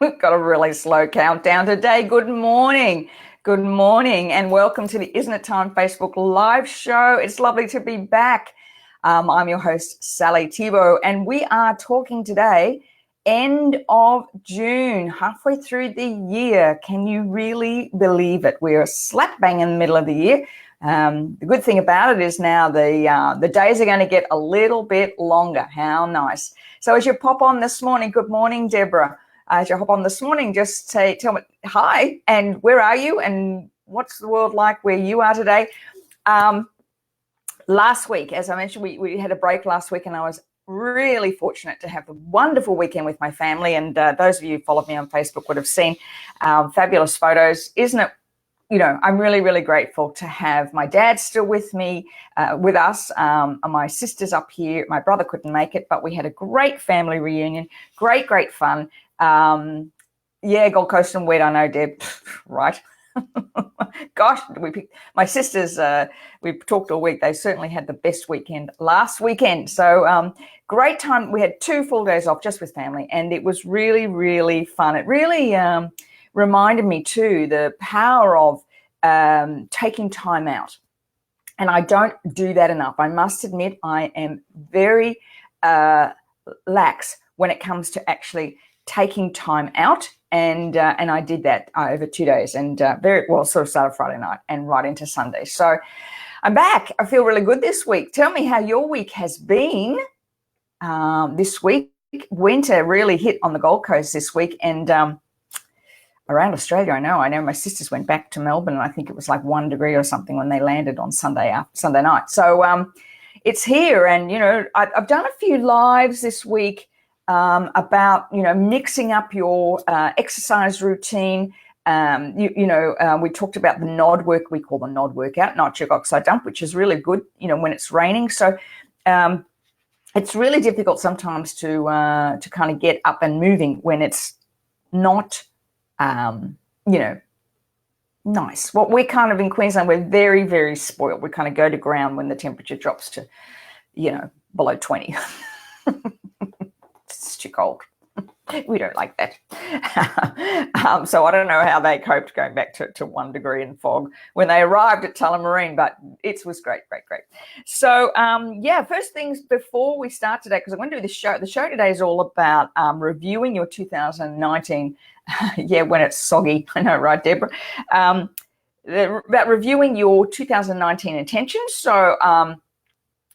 We've got a really slow countdown today. Good morning. Good morning and welcome to the Isn't It Time Facebook live show. It's lovely to be back. I'm your host, Sally Thibault, and we are talking today, end of June, halfway through the year. Can you really believe it? We're slap bang in the middle of the year. The good thing about it is now the days are going to get a little bit longer. How nice. So as you pop on this morning, good morning, Deborah. As you hop on this morning, just tell me hi and where are you and what's the world like where you are today. Last week, as I mentioned, we had a break last week and I was really fortunate to have a wonderful weekend with my family. And those of you who followed me on Facebook would have seen fabulous photos. Isn't it? You know, I'm really, really grateful to have my dad still with me, with us. My sister's up here. My brother couldn't make it, but we had a great family reunion. Great fun. Yeah, Gold Coast and wet, I know, Deb. Right. Gosh, my sisters, we've talked all week. They certainly had the best weekend last weekend. So great time. We had 2 full days off just with family, and it was really, really fun. It really reminded me too the power of taking time out. And I don't do that enough. I must admit, I am very lax when it comes to actually taking time out. And I did that over 2 days and sort of started Friday night and right into Sunday. So I'm back. I feel really good this week. Tell me how your week has been this week. Winter really hit on the Gold Coast this week and around Australia. I know my sisters went back to Melbourne and I think it was like 1 degree or something when they landed on Sunday night. So it's here and, you know, I've done a few lives this week about, you know, mixing up your exercise routine. We talked about the NOD work, we call the NOD workout, nitric oxide dump, which is really good, you know, when it's raining. So it's really difficult sometimes to kind of get up and moving when it's not, nice. Well, we're kind of in Queensland, we're very, very spoiled. We kind of go to ground when the temperature drops to, you know, below 20. It's too cold. We don't like that. So I don't know how they coped going back to 1 degree in fog when they arrived at Tullamarine, but it was great. So, first things before we start today, because I'm going to do the show. The show today is all about reviewing your 2019, when it's soggy. I know, right, Deborah? About reviewing your 2019 intentions. So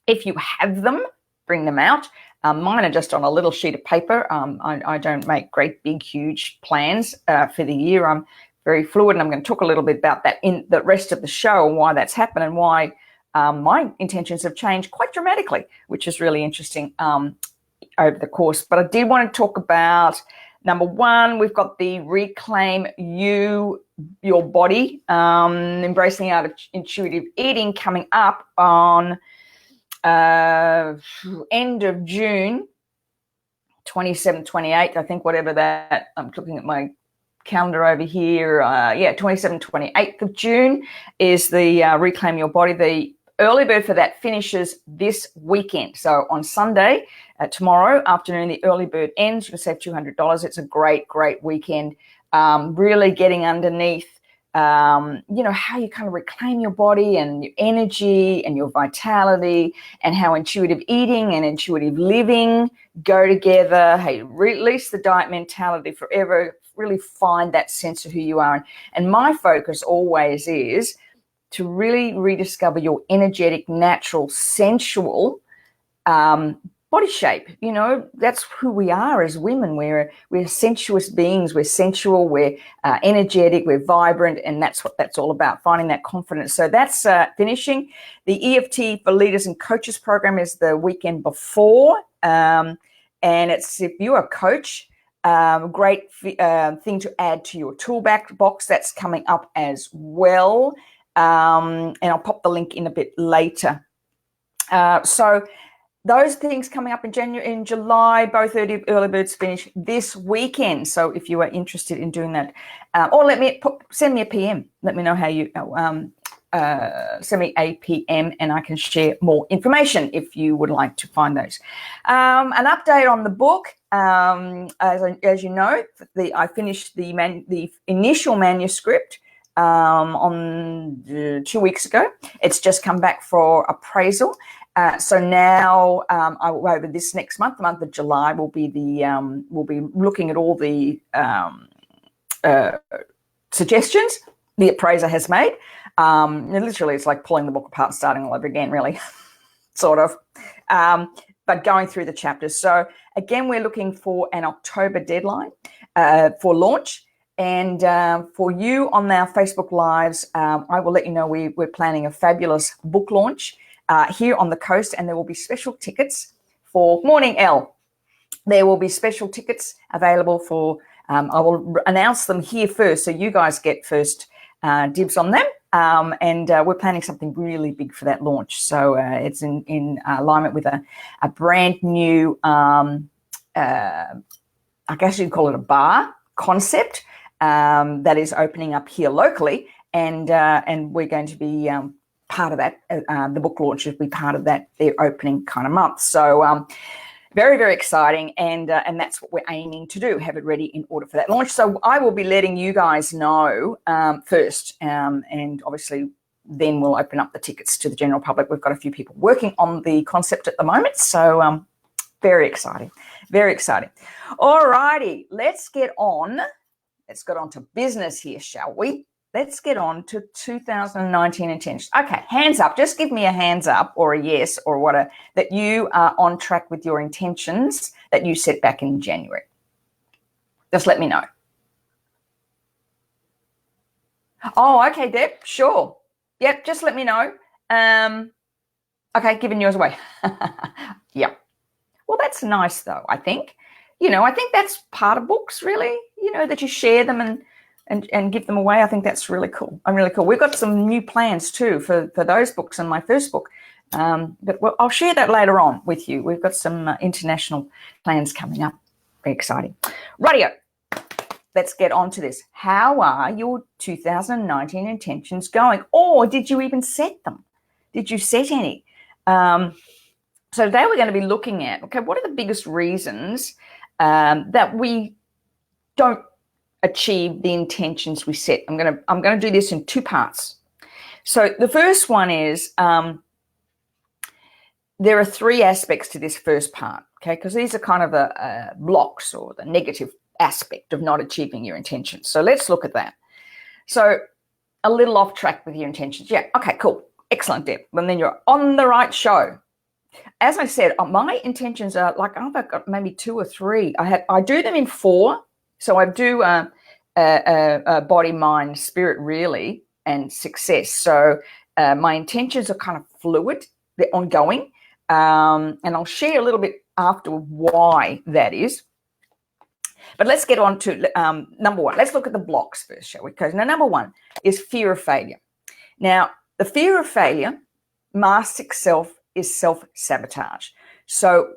if you have them, bring them out. Mine are just on a little sheet of paper. I don't make great, big, huge plans for the year. I'm very fluid, and I'm going to talk a little bit about that in the rest of the show and why that's happened and why my intentions have changed quite dramatically, which is really interesting over the course. But I did want to talk about, number 1, we've got the Reclaim Your Body, Embracing the Art of Intuitive Eating coming up on end of June, 27th, 28th, I think, whatever that, I'm looking at my calendar over here. 27th, 28th of June is the Reclaim Your Body. The early bird for that finishes this weekend. So on Sunday, tomorrow afternoon, the early bird ends. You can save $200. It's a great weekend. Really getting underneath how you kind of reclaim your body and your energy and your vitality, and how intuitive eating and intuitive living go together. Hey, release the diet mentality forever, really find that sense of who you are. And my focus always is to really rediscover your energetic, natural, sensual body shape. You know, that's who we are as women. We're sensuous beings. We're sensual. We're energetic. We're vibrant, and that's what that's all about. Finding that confidence. So that's finishing. The EFT for Leaders and Coaches program is the weekend before, and it's, if you're a coach, great thing to add to your toolbox. That's coming up as well, and I'll pop the link in a bit later. So those things coming up in July, both early birds finish this weekend. So if you are interested in doing that, or send me a PM. Let me know how you send me a PM, and I can share more information if you would like to find those. An update on the book. As you know, I finished the initial manuscript on 2 weeks ago. It's just come back for appraisal. So now, over this next month, the month of July, we'll be looking at all the suggestions the appraiser has made. Literally, it's like pulling the book apart and starting all over again, really, sort of. But going through the chapters. So again, we're looking for an October deadline for launch. And for you on our Facebook Lives, I will let you know we're planning a fabulous book launch here on the coast, and there will be special tickets for Morning Elle. There will be special tickets available for, I will announce them here first, so you guys get first dibs on them. And we're planning something really big for that launch. So it's in alignment with a brand new, I guess you'd call it a bar concept that is opening up here locally. And we're going to be part of that. The book launch will be part of that, their opening kind of month. So very, very exciting. And that's what we're aiming to do, have it ready in order for that launch. So I will be letting you guys know first. And obviously then we'll open up the tickets to the general public. We've got a few people working on the concept at the moment. So very exciting. Very exciting. All righty. Let's get on to business here, shall we? Let's get on to 2019 intentions. Okay, hands up. Just give me a hands up or a yes or whatever that you are on track with your intentions that you set back in January. Just let me know. Oh, okay, Deb. Sure. Yep, just let me know. Okay, giving yours away. Yep. Well, that's nice, though, I think. I think that's part of books, really, that you share them and give them away. I think that's really cool. I'm really cool. We've got some new plans too for those books and my first book. But I'll share that later on with you. We've got some international plans coming up. Very exciting. Rightio. Let's get on to this. How are your 2019 intentions going? Or did you even set them? Did you set any? So today we're going to be looking at, okay, what are the biggest reasons that we don't achieve the intentions we set? I'm going to do this in two parts. So the first one is there are three aspects to this first part, okay, because these are kind of the blocks or the negative aspect of not achieving your intentions. So let's look at that. So a little off track with your intentions. Yeah, okay, cool. Excellent, Deb. And then you're on the right show. As I said, my intentions are like, I've got maybe 2 or 3. I do them in 4. So I do body, mind, spirit, really, and success. So my intentions are kind of fluid. They're ongoing. And I'll share a little bit after why that is. But let's get on to number 1. Let's look at the blocks first, shall we? Because now, number 1 is fear of failure. Now, the fear of failure masks itself is self-sabotage. So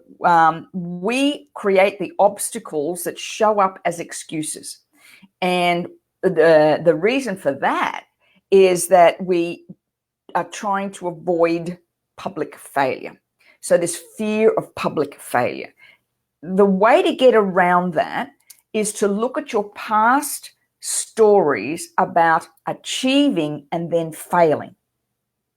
we create the obstacles that show up as excuses. And the reason for that is that we are trying to avoid public failure. So this fear of public failure. The way to get around that is to look at your past stories about achieving and then failing.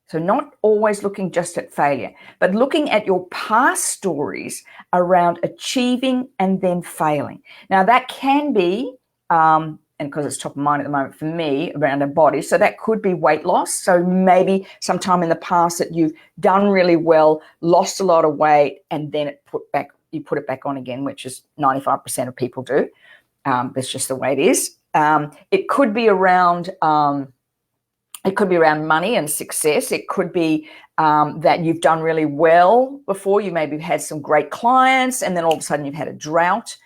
So not always looking just at failure, but looking at your past stories around achieving and then failing. Now that can be, and because it's top of mind at the moment for me, around a body, so that could be weight loss. So maybe sometime in the past that you've done really well, lost a lot of weight, and then you put it back on again, which is 95% of people do. That's just the way it is. It could be around money and success. It could be that you've done really well before. You maybe had some great clients, and then all of a sudden you've had a drought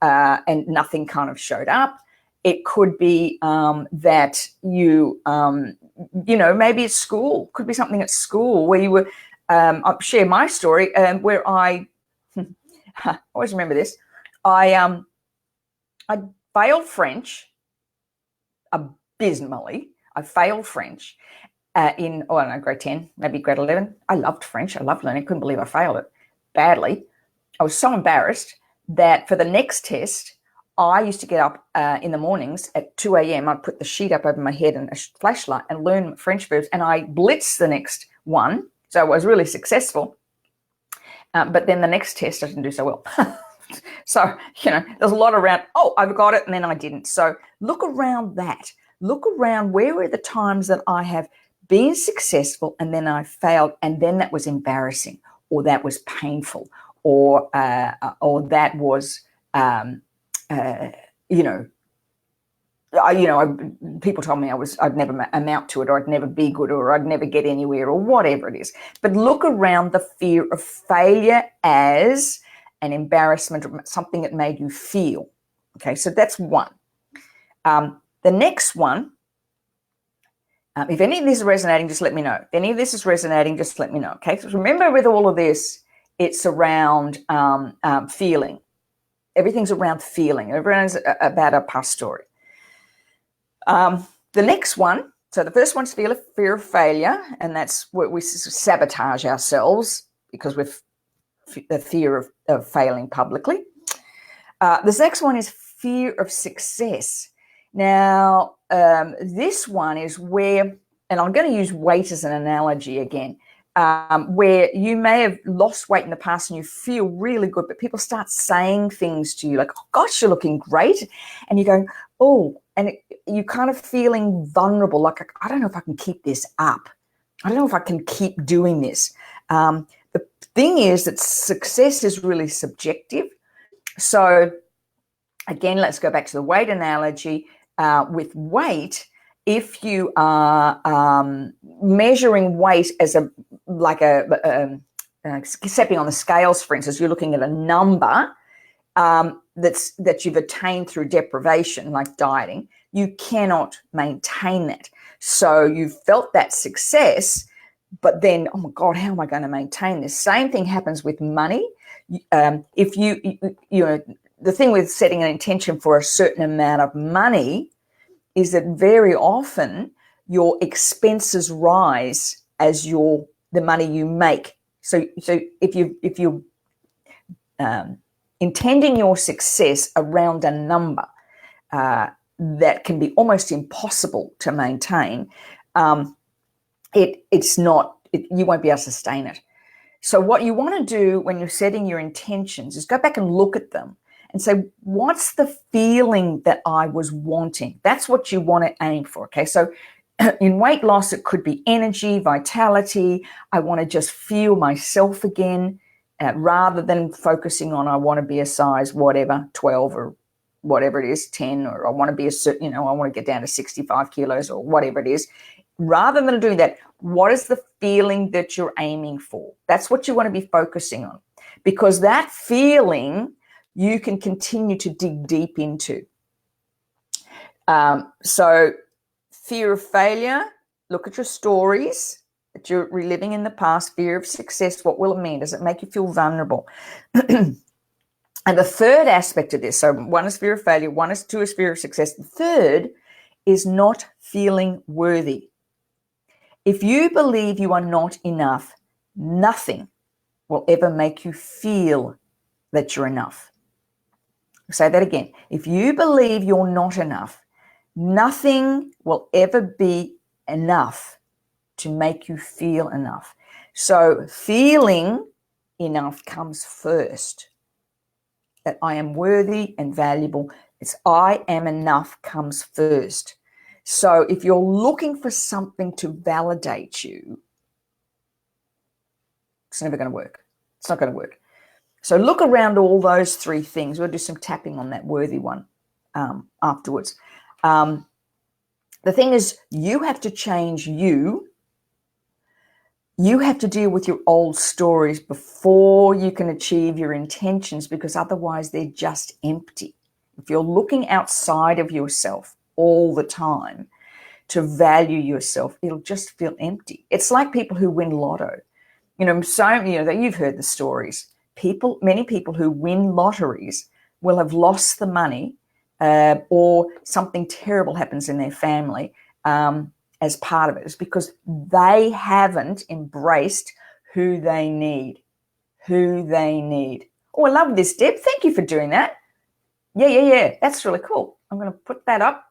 and nothing kind of showed up. It could be that you, maybe at school. Could be something at school where you were. I'll share my story where I always remember this. I failed French abysmally. I failed French in, I don't know, grade 10, maybe grade 11. I loved French. I loved learning. Couldn't believe I failed it badly. I was so embarrassed that for the next test, I used to get up in the mornings at 2 a.m. I'd put the sheet up over my head and a flashlight and learn French verbs, and I blitzed the next one. So I was really successful. But then the next test, I didn't do so well. So, there's a lot around, I've got it, and then I didn't. So look around that. Look around, where were the times that I have been successful and then I failed, and then that was embarrassing, or that was painful, or that was, people told me I'd never amount to it, or I'd never be good, or I'd never get anywhere, or whatever it is. But look around the fear of failure as an embarrassment, or something that made you feel. Okay, so that's one. The next one, if any of this is resonating, just let me know. If any of this is resonating, just let me know. Okay, so remember, with all of this, it's around feeling. Everything's around feeling. Everyone's about a past story. The next one, so the first one's fear of failure, and that's where we sabotage ourselves because we've the fear of failing publicly. This next one is fear of success. Now, this one is where, and I'm going to use weight as an analogy again, where you may have lost weight in the past and you feel really good, but people start saying things to you like, oh, gosh, you're looking great. And you're going, oh, and you're kind of feeling vulnerable, like, I don't know if I can keep this up. I don't know if I can keep doing this. The thing is that success is really subjective. So again, let's go back to the weight analogy. With weight, if you are measuring weight as stepping on the scales, for instance, you're looking at a number that you've attained through deprivation, like dieting, you cannot maintain that. So you've felt that success, but then, oh my God, how am I going to maintain this? Same thing happens with money. If the thing with setting an intention for a certain amount of money is that very often your expenses rise as the money you make. So if you're intending your success around a number that can be almost impossible to maintain, you won't be able to sustain it. So what you want to do when you're setting your intentions is go back and look at them and say, what's the feeling that I was wanting? That's what you want to aim for, okay? So in weight loss, it could be energy, vitality. I want to just feel myself again, rather than focusing on I want to be a size whatever, 12 or whatever it is, 10, or I want to be a certain, I want to get down to 65 kilos or whatever it is. Rather than doing that, what is the feeling that you're aiming for? That's what you want to be focusing on, because that feeling you can continue to dig deep into. So fear of failure, look at your stories that you're reliving in the past. Fear of success, what will it mean? Does it make you feel vulnerable? And the third aspect of this, so one is fear of failure, two is fear of success. The third is not feeling worthy. If you believe you are not enough, nothing will ever make you feel that you're enough. I'll say that again. If you believe you're not enough, nothing will ever be enough to make you feel enough. So feeling enough comes first. That I am worthy and valuable. It's I am enough comes first. So if you're looking for something to validate you, it's never going to work. It's not going to work. So look around all those three things. We'll do some tapping on that worthy one afterwards. The thing is, you have to change you. You have to deal with your old stories before you can achieve your intentions, because otherwise they're just empty. If you're looking outside of yourself all the time to value yourself, it'll just feel empty. It's like people who win lotto. You've heard the stories. Many people who win lotteries will have lost the money, or something terrible happens in their family as part of it. It's because they haven't embraced who they need. Oh, I love this, Deb. Thank you for doing that. Yeah. That's really cool. I'm going to put that up.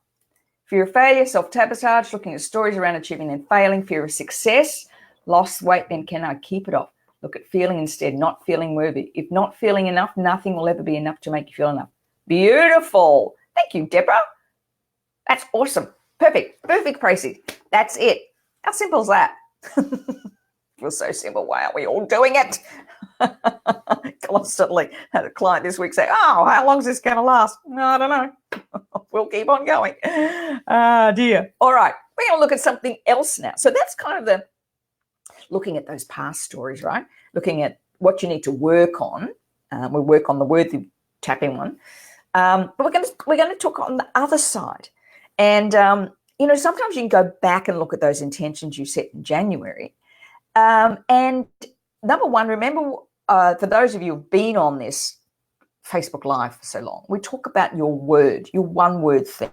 Fear of failure, self-sabotage, looking at stories around achieving and failing, fear of success, lost weight, then can I keep it off? Look at feeling instead, not feeling worthy. If not feeling enough, nothing will ever be enough to make you feel enough. Beautiful. Thank you, Deborah. That's awesome. Perfect, Tracy. That's it. How simple is that? It was so simple. Why aren't we all doing it? Constantly. Had a client this week say, oh, how long is this going to last? No, I don't know. We'll keep on going. Ah, dear. All right. We're going to look at something else now. So that's kind of the looking at those past stories, right? Looking at what you need to work on. We'll work on the worthy tapping one. But we're going to talk on the other side. And, sometimes you can go back and look at those intentions you set in January. And number one, remember, for those of you who've been on this Facebook Live for so long, we talk about your one word thing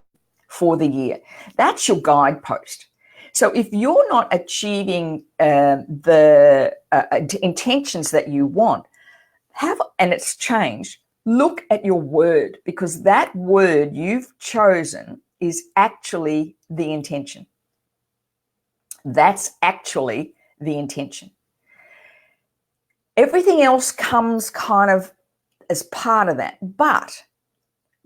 for the year. That's your guidepost. So if you're not achieving the intentions that you want, and it's changed, look at your word, because that word you've chosen is actually the intention. That's actually the intention. Everything else comes kind of as part of that. But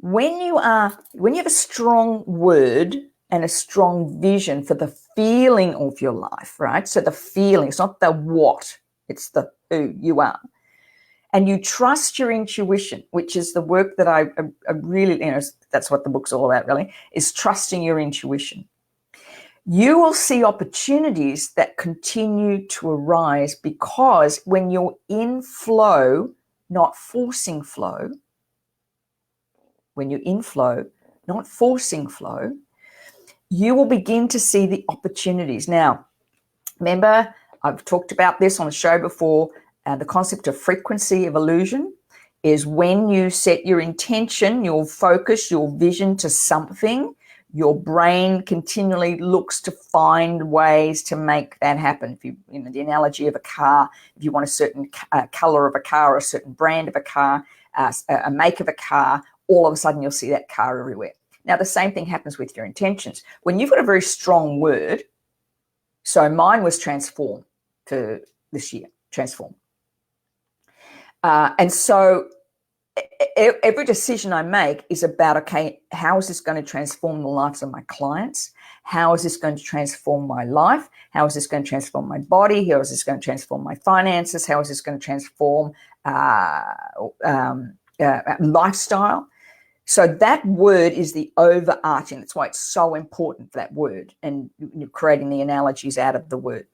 when you have a strong word and a strong vision for the feeling of your life, right? So the feeling, it's not the what, it's the who you are. And you trust your intuition, which is the work that I really, that's what the book's all about, really, is trusting your intuition. You will see opportunities that continue to arise, because when you're in flow, not forcing flow, you will begin to see the opportunities. Now, remember, I've talked about this on the show before. The concept of frequency of illusion is when you set your intention, your focus, your vision to something, your brain continually looks to find ways to make that happen. If the analogy of a car, if you want a certain color of a car, or a certain brand of a car, a make of a car, all of a sudden you'll see that car everywhere. Now, the same thing happens with your intentions. When you've got a very strong word, so mine was transform for this year, transform. And so every decision I make is about, okay, how is this going to transform the lives of my clients? How is this going to transform my life? How is this going to transform my body? How is this going to transform my finances? How is this going to transform lifestyle? So that word is the overarching. That's why it's so important for that word, and creating the analogies out of the word.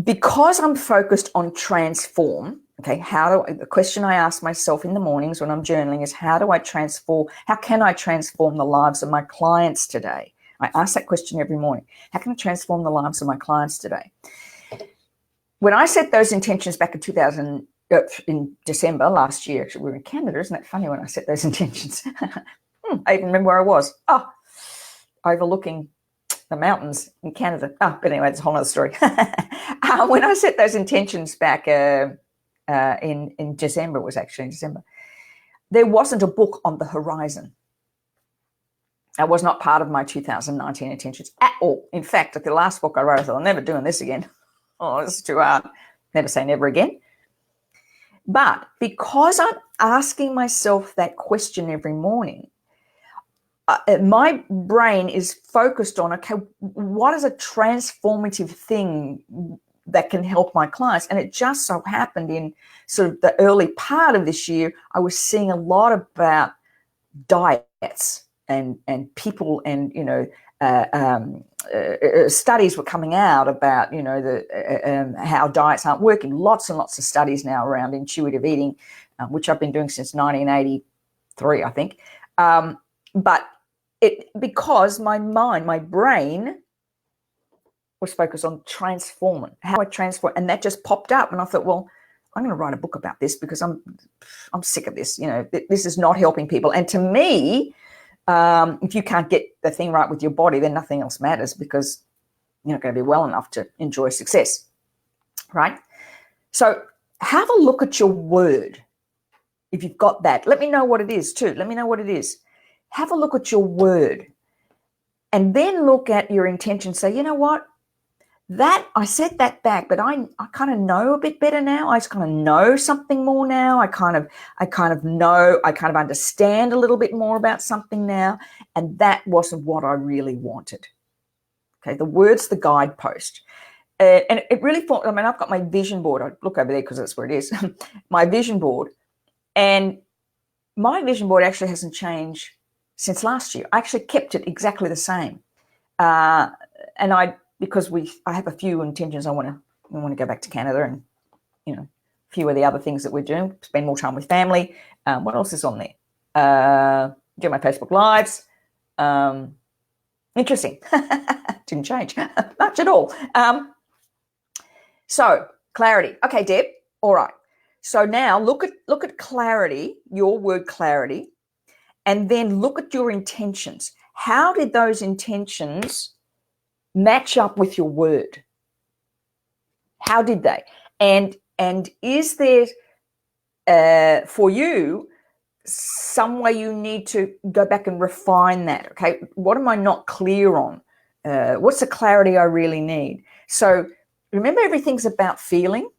Because I'm focused on transform, okay, the question I ask myself in the mornings when I'm journaling is, how can I transform the lives of my clients today? I ask that question every morning. How can I transform the lives of my clients today? When I set those intentions back in December last year, actually, we were in Canada. Isn't that funny when I set those intentions? I even remember where I was. Overlooking the mountains in Canada. But anyway, it's a whole other story. When I set those intentions back in December, it was actually in December, there wasn't a book on the horizon. That was not part of my 2019 intentions at all. In fact, at the last book I wrote, I thought, I'm never doing this again. Oh, this is too hard. Never say never again. But because I'm asking myself that question every morning, my brain is focused on, okay, what is a transformative thing that can help my clients? And it just so happened in sort of the early part of this year, I was seeing a lot about diets and people, and studies were coming out about how diets aren't working. Lots and lots of studies now around intuitive eating, which I've been doing since 1983, I think. But because my brain was focused on transforming, how I transform, and that just popped up, and I thought, well, I'm going to write a book about this because I'm sick of this. This is not helping people. And to me, if you can't get the thing right with your body, then nothing else matters, because you're not going to be well enough to enjoy success, right? So have a look at your word. If you've got that, let me know what it is too. Let me know what it is. Have a look at your word and then look at your intention. Say, you know what? That I said that back, but I kind of know a bit better now. I just kind of know something more now. I kind of understand a little bit more about something now. And that wasn't what I really wanted. Okay, the word's the guidepost. And it really thought, I've got my vision board. I look over there because that's where it is. My vision board. And my vision board actually hasn't changed since last year. I actually kept it exactly the same. Because I have a few intentions. I want to go back to Canada and, a few of the other things that we're doing, spend more time with family. What else is on there? Do my Facebook Lives. Interesting. Didn't change much at all. So clarity. Okay, Deb. All right. So now look at clarity, your word clarity, and then look at your intentions. How did those intentions match up with your word? How did they? And is there for you some way you need to go back and refine that? Okay, what am I not clear on? What's the clarity I really need? So remember, everything's about feeling.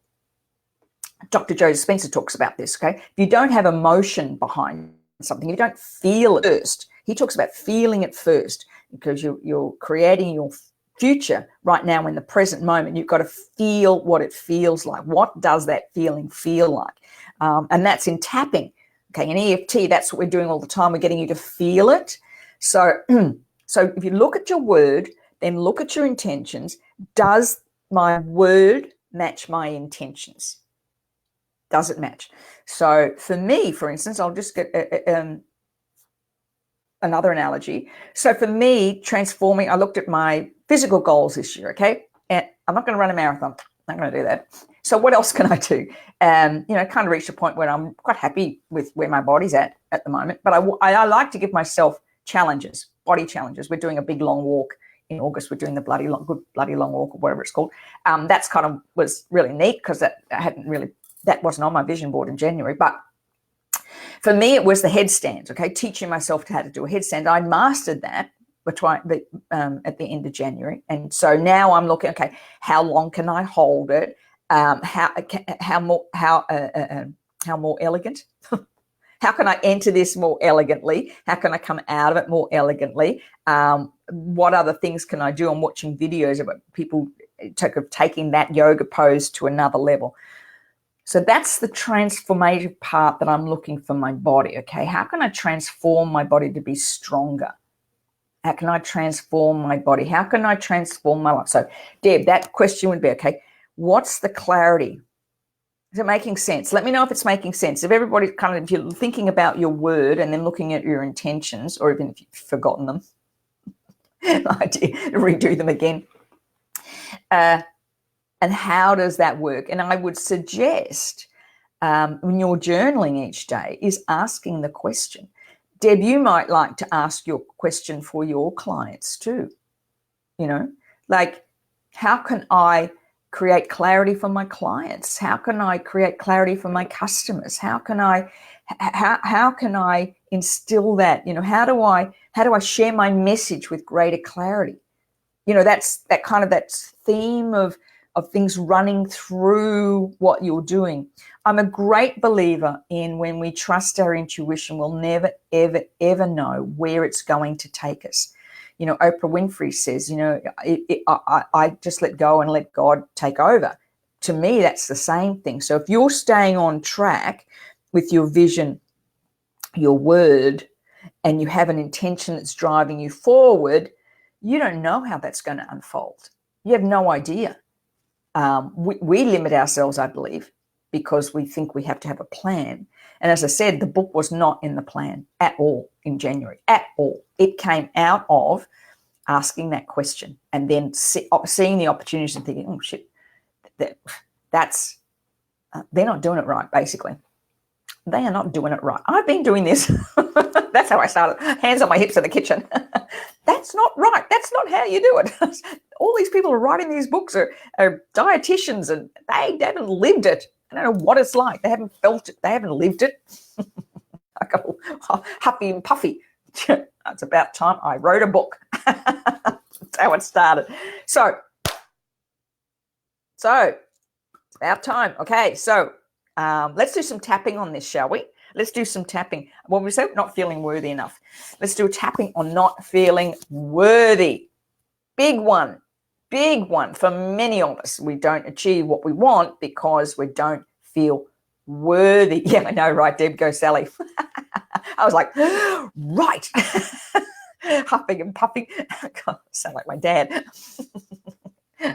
Dr. Joe Dispenza talks about this. Okay, if you don't have emotion behind something, you don't feel it first. He talks about feeling it first, because you're creating your future right now in the present moment. You've got to feel what it feels like. What does that feeling feel like? And that's in tapping. Okay, in EFT, that's what we're doing all the time. We're getting you to feel it. So if you look at your word, then look at your intentions. Does my word match my intentions? Does it match? So for me, for instance, I'll just get another analogy. So for me, transforming, I looked at my physical goals this year, okay? And I'm not going to run a marathon. I'm not going to do that. So what else can I do? Kind of reached a point where I'm quite happy with where my body's at the moment. But I like to give myself challenges, body challenges. We're doing a big long walk in August. We're doing the bloody long walk, or whatever it's called. That's kind of was really neat, because that wasn't on my vision board in January. But for me, it was the headstand, okay, teaching myself how to do a headstand. I mastered that at the end of January. And so now I'm looking, okay, how long can I hold it? How more elegant? How can I enter this more elegantly? How can I come out of it more elegantly? What other things can I do? I'm watching videos about people taking that yoga pose to another level. So that's the transformative part that I'm looking for my body, okay? How can I transform my body to be stronger? How can I transform my body? How can I transform my life? So, Deb, that question would be, okay, what's the clarity? Is it making sense? Let me know if it's making sense. If everybody if you're thinking about your word and then looking at your intentions, or even if you've forgotten them, redo them again. And how does that work? And I would suggest when you're journaling each day is asking the question. Deb, you might like to ask your question for your clients too. Like, how can I create clarity for my clients? How can I create clarity for my customers? How can I instill that? How do I share my message with greater clarity? That's that theme of things running through what you're doing. I'm a great believer in when we trust our intuition, we'll never, ever, ever know where it's going to take us. Oprah Winfrey says, I just let go and let God take over. To me, that's the same thing. So if you're staying on track with your vision, your word, and you have an intention that's driving you forward, you don't know how that's going to unfold. You have no idea. We limit ourselves, I believe, because we think we have to have a plan. And as I said, the book was not in the plan at all in January, at all. It came out of asking that question and then seeing the opportunities and thinking, oh, shit, that's they're not doing it right, basically. They are not doing it right. I've been doing this. That's how I started. Hands on my hips in the kitchen. That's not right. That's not how you do it. All these people who are writing these books are dietitians, and they haven't lived it. I don't know what it's like. They haven't felt it. They haven't lived it. I go huffy and puffy. It's about time I wrote a book. That's how it started. So it's about time. Okay, so let's do some tapping on this, shall we? Let's do some tapping. Well, we said not feeling worthy enough. Let's do a tapping on not feeling worthy. Big one for many of us. We don't achieve what we want because we don't feel worthy. Yeah, I know, right, Deb? Go, Sally. I was like, right. Huffing and puffing. God, I sound like my dad.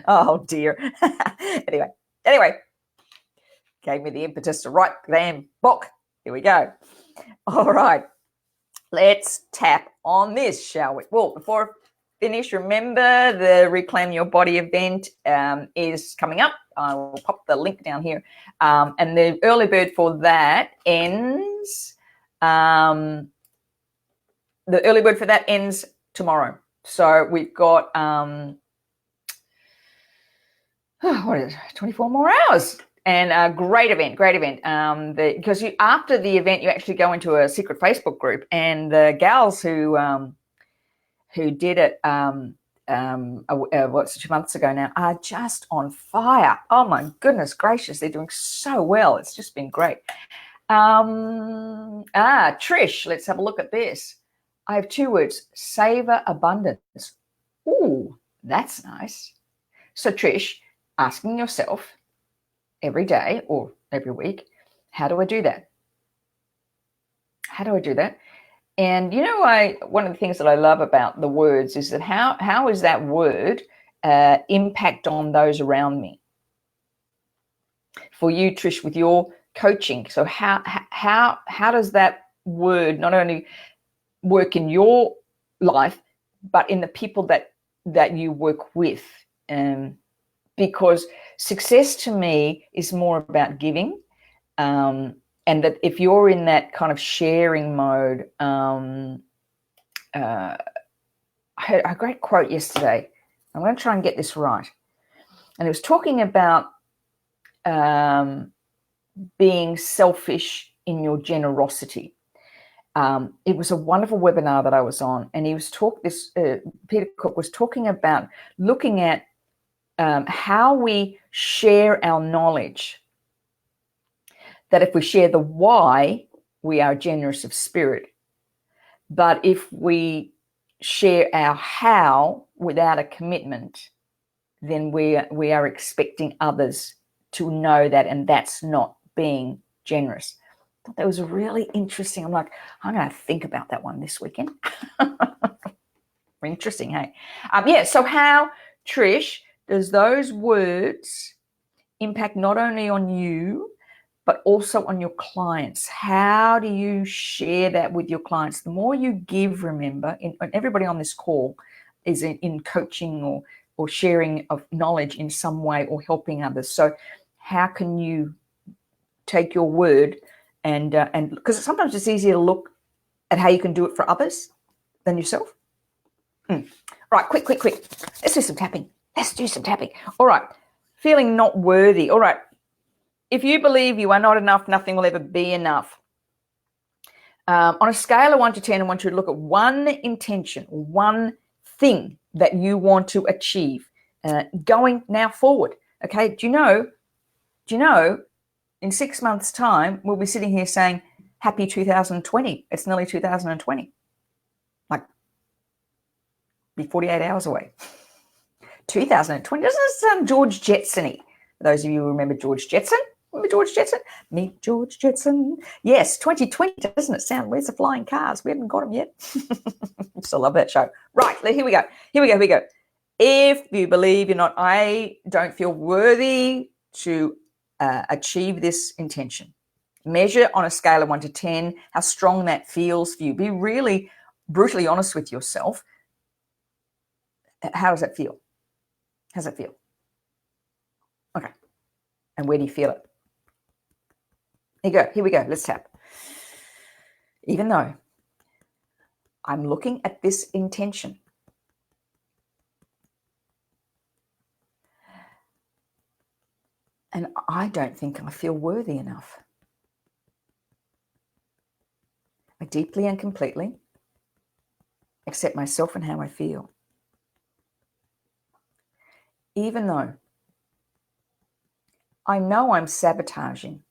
Oh, dear. Anyway, gave me the impetus to write the damn book. Here we go. All right. Let's tap on this, shall we? Well, before I finish, remember the Reclaim Your Body event is coming up. I will pop the link down here. And the early bird for that ends... the early bird for that ends tomorrow. So we've got... what is it? 24 more hours. And a great event. Because after the event, you actually go into a secret Facebook group, and the gals who did it, 2 months ago now, are just on fire. Oh my goodness gracious, they're doing so well. It's just been great. Trish, let's have a look at this. I have 2 words: Savor Abundance. Ooh, that's nice. So Trish, asking yourself every day or every week, how do I do that? How do I do that? And you know, one of the things that I love about the words is that how is that word impact on those around me? For you, Trish, with your coaching, so how does that word not only work in your life, but in the people that you work with? Because success to me is more about giving, and that if you're in that kind of sharing mode, I heard a great quote yesterday. I'm going to try and get this right. And it was talking about being selfish in your generosity. It was a wonderful webinar that I was on, and he was Peter Cook was talking about looking at how we share our knowledge, that if we share the why, we are generous of spirit. But if we share our how without a commitment, then we are expecting others to know that, and that's not being generous. I thought that was really interesting. I'm like, I'm going to think about that one this weekend. Interesting, hey? So how, Trish, does those words impact not only on you, but also on your clients? How do you share that with your clients? The more you give, remember, and everybody on this call is in coaching or sharing of knowledge in some way or helping others. So how can you take your word and because sometimes it's easier to look at how you can do it for others than yourself. Right, quick. Let's do some tapping. All right. Feeling not worthy. All right. If you believe you are not enough, nothing will ever be enough. On a scale of 1 to 10, I want you to look at one intention, one thing that you want to achieve going now forward. Okay. Do you know, in 6 months' time, we'll be sitting here saying, happy 2020. It's nearly 2020. Like, be 48 hours away. 2020, doesn't it sound George Jetson-y? For those of you who remember George Jetson, Meet George Jetson. Yes, 2020, doesn't it sound? Where's the flying cars? We haven't got them yet. Still love that show. Right, here we go. If you believe I don't feel worthy to achieve this intention, measure on a scale of 1 to 10 how strong that feels for you. Be really brutally honest with yourself. How does that feel? How's it feel? Okay. And where do you feel it? Here we go. Let's tap. Even though I'm looking at this intention, And I don't think I feel worthy enough. I deeply and completely accept myself and how I feel. Even though I know I'm sabotaging,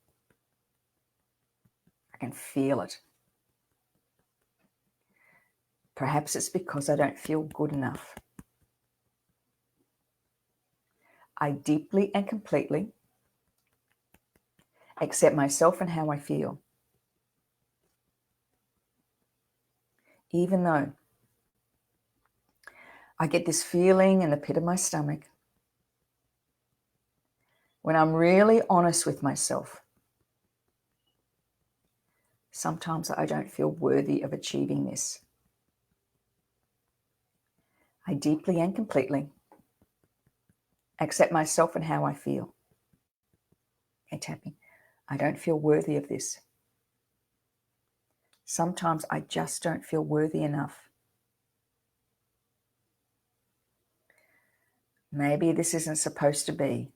I can feel it. Perhaps it's because I don't feel good enough. I deeply and completely accept myself and how I feel. Even though I get this feeling in the pit of my stomach when I'm really honest with myself. Sometimes I don't feel worthy of achieving this. I deeply and completely accept myself and how I feel. Okay, tapping. I don't feel worthy of this. Sometimes I just don't feel worthy enough. Maybe this isn't supposed to be.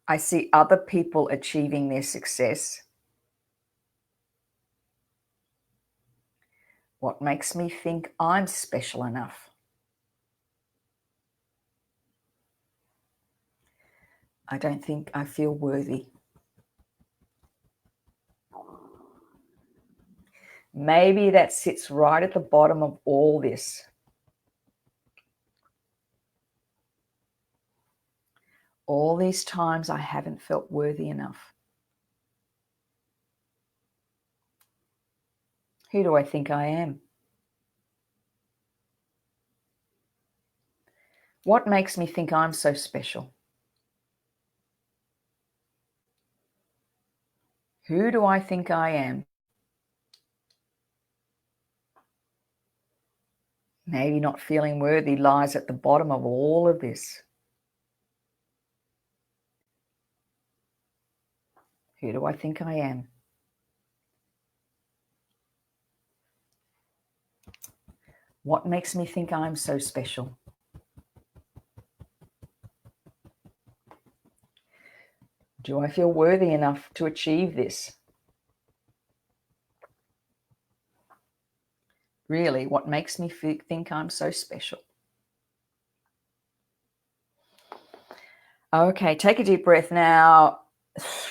I see other people achieving their success. What makes me think I'm special enough? I don't think I feel worthy. Maybe that sits right at the bottom of all this. All these times I haven't felt worthy enough. Who do I think I am? What makes me think I'm so special? Who do I think I am? Maybe not feeling worthy lies at the bottom of all of this. Who do I think I am? What makes me think I'm so special? Do I feel worthy enough to achieve this? Really, what makes me think I'm so special? Okay, take a deep breath now.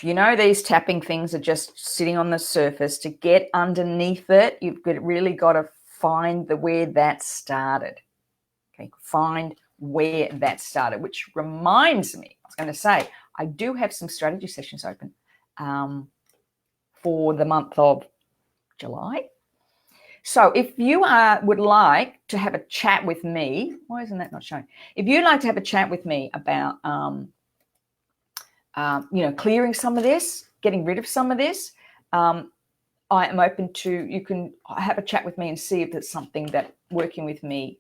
You know, these tapping things are just sitting on the surface. To get underneath it, you've really got to find where that started. Okay, find where that started, which reminds me, I was going to say, I do have some strategy sessions open for the month of July. So if you would like to have a chat with me, why isn't that not showing? If you'd like to have a chat with me about, clearing some of this, getting rid of some of this, I am open to, you can have a chat with me and see if it's something that working with me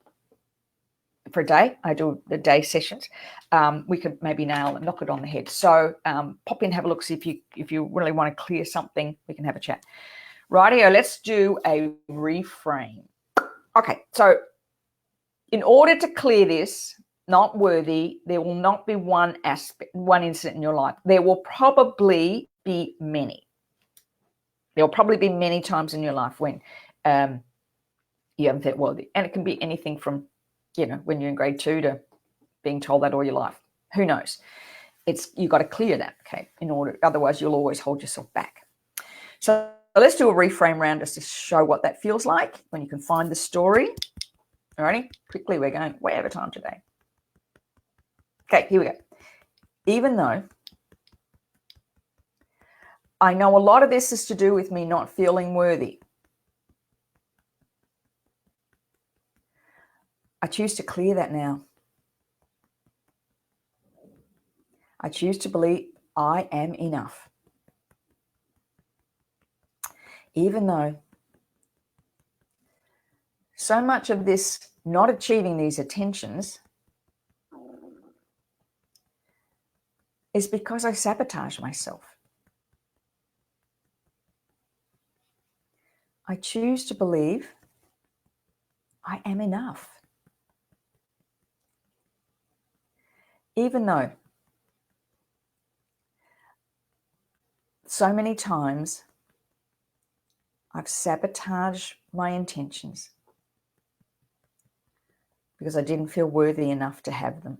for a day. I do the day sessions. We could maybe knock it on the head. So pop in, have a look, see if you really want to clear something, we can have a chat. Rightio, let's do a reframe. Okay, so in order to clear this, not worthy, there will not be one incident in your life. There will probably be many. There will probably be many times in your life when you haven't felt worthy. And it can be anything from, when you're in grade 2 to being told that all your life. Who knows? You've got to clear that, okay, otherwise you'll always hold yourself back. So let's do a reframe round just to show what that feels like when you can find the story. Alrighty, quickly, we're going way over time today. Okay, here we go. Even though I know a lot of this is to do with me not feeling worthy, I choose to clear that now. I choose to believe I am enough. Even though so much of this not achieving these attentions is because I sabotage myself. I choose to believe I am enough. even though so many times I've sabotaged my intentions because I didn't feel worthy enough to have them.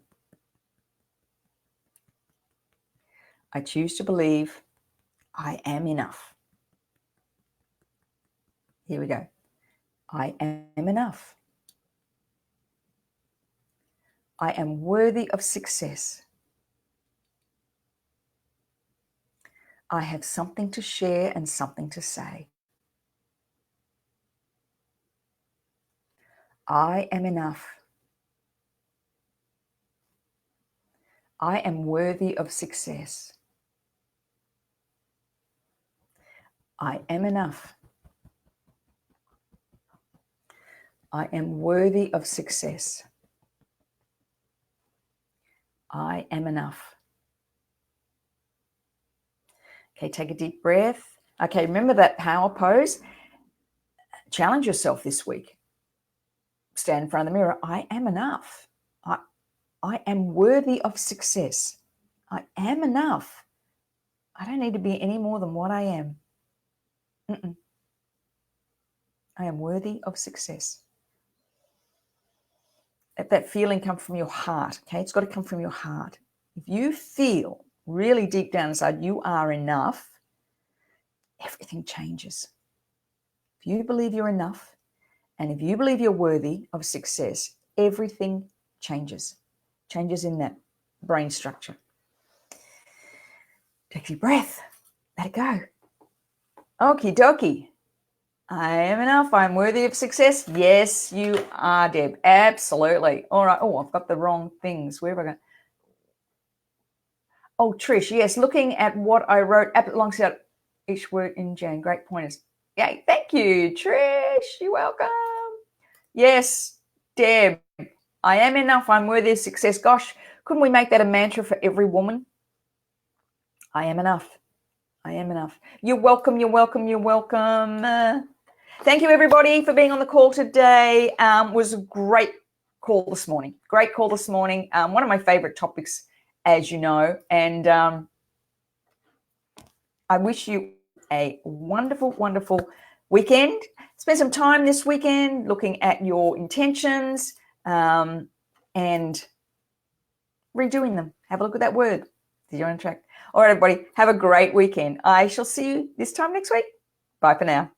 I choose to believe I am enough. Here we go. I am enough. I am worthy of success. I have something to share and something to say. I am enough. I am worthy of success. I am enough. I am worthy of success. I am enough. Okay, take a deep breath. Okay, remember that power pose. Challenge yourself this week. Stand in front of the mirror. I am enough. I am worthy of success. I am enough. I don't need to be any more than what I am. I am worthy of success. Let that feeling come from your heart, okay? It's got to come from your heart. If you feel really deep down inside you are enough, everything changes. If you believe you're enough, and if you believe you're worthy of success, everything changes. Changes in that brain structure. Take a deep breath. Let it go. Okie dokie. I am enough. I'm worthy of success. Yes, you are, Deb. Absolutely. All right. Oh, I've got the wrong things. Where have I gone? Oh, Trish. Yes, looking at what I wrote alongside each word in Jan. Great pointers. Yay. Thank you, Trish. You're welcome. Yes, Deb. I am enough. I'm worthy of success. Gosh, couldn't we make that a mantra for every woman? I am enough. I am enough. You're welcome. You're welcome. You're welcome. Thank you, everybody, for being on the call today. Was a great call this morning. Great call this morning. One of my favorite topics, as you know. And I wish you a wonderful, wonderful weekend. Spend some time this weekend looking at your intentions and redoing them. Have a look at that word. You're on track. All right, everybody. Have a great weekend. I shall see you this time next week. Bye for now.